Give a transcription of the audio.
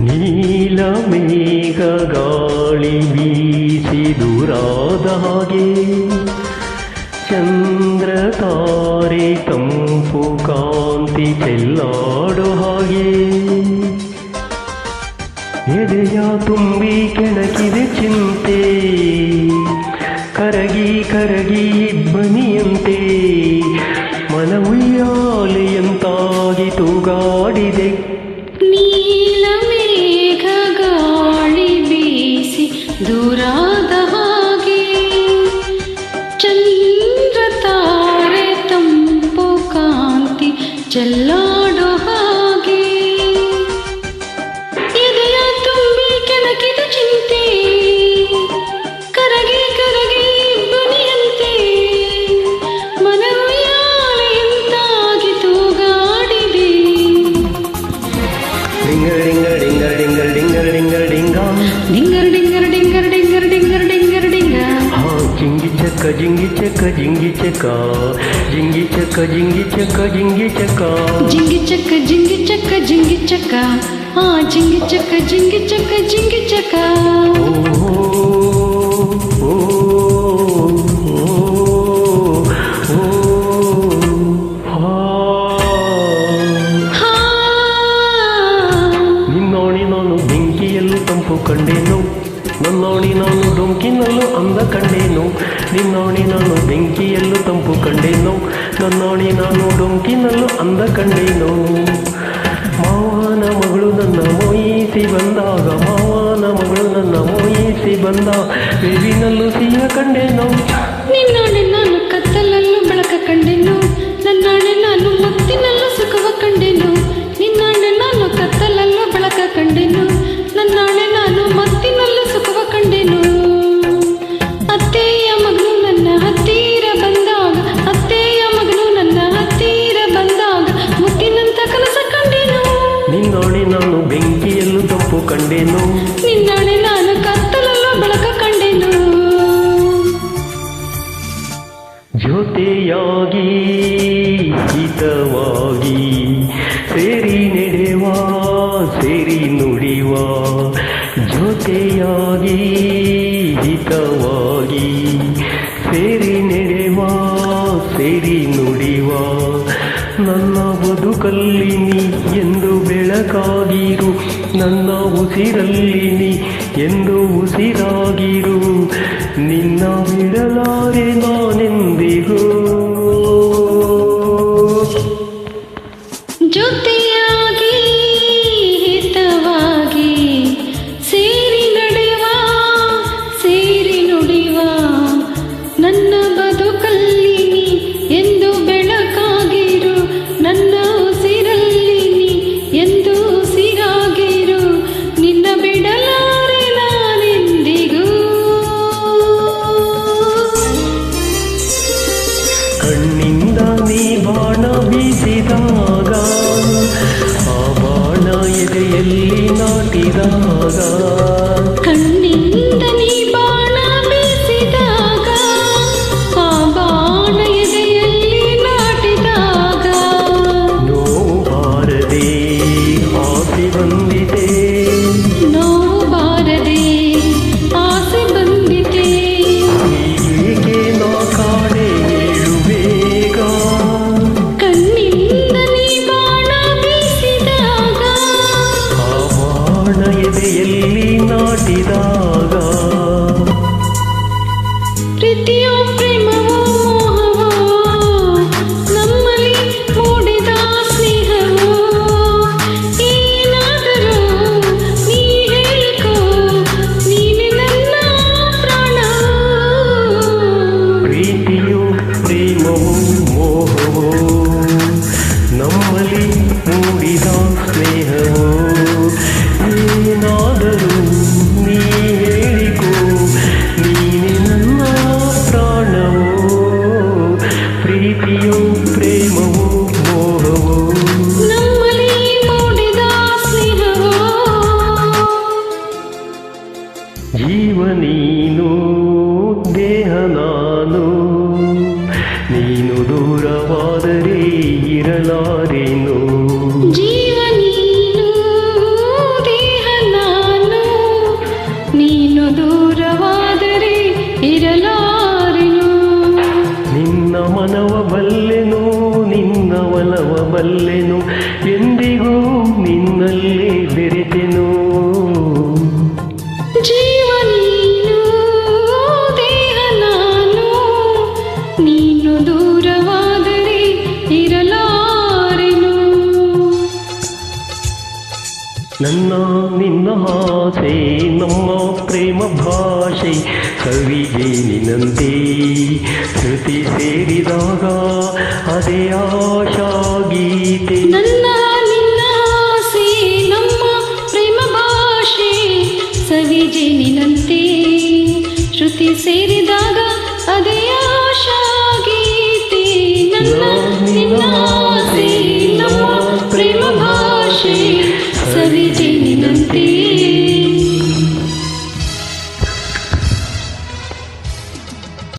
ನೀಲ ಮೇಘ ಗಾಳಿ ಬೀಸಿ ದೂರಾದ ಹಾಗೆ ಚಂದ್ರ ತಾರೆ ತಂಪು ಕಾಂತಿ ಚೆಲ್ಲಾಡೋ ಹಾಗೆ ಎದೆಯ ತುಂಬಿ ಕೆಣಕಿದೆ ಚಿಂತೆ ಕರಗಿ ಕರಗಿ ಇಬ್ಬನಿಯಂತೆ ಮನ ಉಯ್ಯಾಲೆಯಂತಾಗಿ ತೂಗಾಡಿದೆ. ನೀಲ ಮೇಘ ಗಾಳಿ ಬೀಸಿ ದೂರಾದ ಹಾಗೆ ಚಂದ್ರ ತಾರೆ ತಂಪು ಕಾಂತಿ ಚೆಲ್ಲಾಡೋ ಹಾಗೆ ಎದೆಯ ತುಂಬಿ ಕೆಣಕಿದ ಚಿಂತೆ ಕರಗಿ ಕರಗಿ ಇಬ್ಬನಿಯಂತೆ ಮನ ಉಯ್ಯಾಲೆಯಂತಾಗಿ ತೂಗಾಡಿದೆ. ಡಿಂಗರ್ ಡಿಂಗರ್ ಡಿಂಗರ್ ಡಿಂಗರ್ ಡಿಂಗರ್ ಡಿಂಗರ್ ಡಿಂಗ ಡಿಂಗರ್ ಡಿಂಗರ್ ಡಿಂಗರ್ ಡಿಂಗರ್ ಡಿಂಗರ್ ಡಿಂಗರ್ ಡಿಂಗ. ಹಾ ಜಿಂಗಿ ಚಕ್ಕ ಜಿಂಗಿ ಚಕ್ಕ ಜಿಂಗಿ ಚಕ್ಕ ಜಿಂಗಿ ಚಕ್ಕ ಜಿಂಗಿ ಚಕ್ಕ ಜಿಂಗಿ ಚಕ್ಕ ಜಿಂಗಿ ಚಕ್ಕ ಜಿಂಗಿ ಚಕ್ಕ ಜಿಂಗಿ ಚಕ್ಕ ಆ ಜಿಂಗಿ ಚಕ್ಕ ಜಿಂಗಿ ಚಕ್ಕ ಜಿಂಗಿ ಚಕ್ಕ. ನಿನ್ನೋಣಿ ನಾನು ಬೆಂಕಿಯಲ್ಲೂ ತಂಪು ಕಂಡೇನು, ನನ್ನೋಣಿ ನಾನು ಡೊಂಕಿನಲ್ಲೂ ಅಂದ ಕಂಡೇನು. ನಿನ್ನೋಣಿ ನಾನು ಬೆಂಕಿಯಲ್ಲೂ ತಂಪು ಕಂಡೇನು, ನನ್ನೋಣಿ ನಾನು ಡೊಂಕಿನಲ್ಲೂ ಅಂದ ಕಂಡೇನು. ಮಾವನ ಮಗಳು ನನ್ನ ಮೋಯಿಸಿ ಬಂದಾಗ, ಮಾವನ ಮಗಳು ನನ್ನ ಮೋಯಿಸಿ ಬಂದ ಬೇವಿನಲ್ಲೂ ಸಿಹಿಯ ಕಂಡೇನು. ನಿನ್ನಾಣೆ ನಾನು ಕತ್ತಲಲ್ಲೂ ಬೆಳಕ ಕಂಡೆನು, ನನ್ನಾಣೆ ನಾನು ಮುತ್ತಿನಲ್ಲೂ ಸುಖವ ಕಂಡೆನು. ನಿನ್ನಾಣೆ ನಾನು ಕತ್ತಲಲ್ಲೂ ಬೆಳಕ ಕಂಡೆನು, ನನ್ನಾಣೆ ನಾನು ಮತ್ತಿನಲ್ಲೂ ಸುಖವ ಕಂಡೆನು. ಅತ್ತೆಯ ಮಗನು ನನ್ನ ಹತ್ತಿರ ಬಂದಾಗ, ಅತ್ತೆಯ ಮಗನು ನನ್ನ ಹತ್ತಿರ ಬಂದಾಗ ಮುತ್ತಿನಂತ ಕನಸ ಕಂಡೆನು. ನಿನ್ನೋಣಿ ನಾನು ಬೆಂಕಿಯಲ್ಲೂ ತಂಪು ಕಂಡೇನು, ನಿನ್ನಾಣೆ ನಾನು ಕತ್ತಲಲ್ಲೂ ಬೆಳಕ ಕಂಡೆನು. ಜೊತೆಯಾಗಿ ಹಿತವಾಗಿ ಸೇರಿ ನಡೆವ ಸೇರಿ ನುಡಿವ, ಜೊತೆಯಾಗಿ ಹಿತವಾಗಿ ಸೇರಿ ನಡೆವ ಸೇರಿ ನುಡಿವ. ನನ್ನ ಬದುಕಲ್ಲಿ ನೀ ಎಂದು ಬೆಳಕಾಗಿರು, ನನ್ನ ಉಸಿರಲ್ಲಿ ನೀ ಎಂದು ಉಸಿರಾಗಿರು. ನಿನ್ನ ಬಿಡಲಾರೆ ನಾನೆಂದಿಗೂ. ಜೊತೆಯಾಗಿ ಹಿತವಾಗಿ ಸೇರಿ ನಡೆಯುವ ಸೇರಿ ನುಡಿಯುವ, ನನ್ನ ಬದುಕಲ್ಲಿ ನೀ ಎಂದು ಬೆಳಕಾಗಿರು, ನನ್ನ ಉಸಿರಲ್ಲಿ ನೀ ಎಂದು ಉಸಿರಾಗಿರು. ನಿನ್ನ ಬಿಡಲಾರೆ ನಾನೆಂದಿಗೂ. ಕಣ್ಣಿಂದ ನೀ ಬಾಣ ಬೀಸಿದಾಗ, ಆ ಬಾಣ ಎದೆಯಲ್ಲಿ ನಾಟಿದಾಗ. ಕಣ್ಣಿಂದ ನೀ ಬಾಣ ಬೀಸಿದಾಗ, ಆ ಬಾಣ ಎದೆಯಲ್ಲಿ ನಾಟಿದಾಗ. ನೋವು ಬಾರದೆ ಆಸೆ ಬಂದಿದೆ, ನೋವು ಬಾರದೆ ಆಸೆ ಬಂದಿದೆ. ಹೀಗೆ ನಾ ಕಾಡೆ ಹೇಳುವೇಗ. ಕಣ್ಣಿಂದ ನೀ ಬಾಣ ಬೀಸಿದಾಗ, ಆ ಬಾಣ ಎದೆಯಲ್ಲಿ ನಾಟಿದಾಗ. ಮನವ ಬಲ್ಲೆನು ನಿನ್ನ ಒಲವ ಬಲ್ಲೆನು ಎಂದಿಗೂ ನಿನ್ನಲ್ಲೇ ಬೆರೆತೆನು ಜೀವ ನೀನು ದೇಹ ನಾನು ನೀನು ದೂರವಾದರೆ ಇರಲಾರೆನು ನನ್ನ ನಿನ್ನ ಆಸೆ ನಮ್ಮ ಪ್ರೇಮ ಭಾಷೆ ಕವಿಜೇನಿನಂತೆ ಶ್ರುತಿ ಸೇರಿದಾಗ ಅದೇ ಆಶಾ ಗೀತೆ ನನ್ನ